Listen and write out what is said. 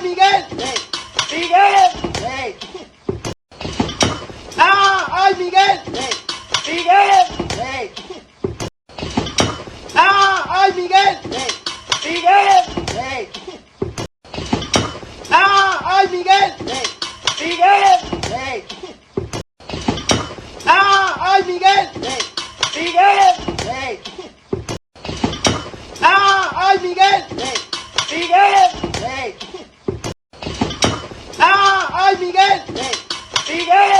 Miguel! Miguel! ¡Ay, Miguel! ¡Miguel! ¡Ay, Miguel! ¡Miguel! ¡Ay, Miguel! ¡Miguel! ¡Ay, Miguel! ¡Miguel! ¡Ay, Miguel! ¡Miguel! ¡Ay, Miguel! ¡Miguel!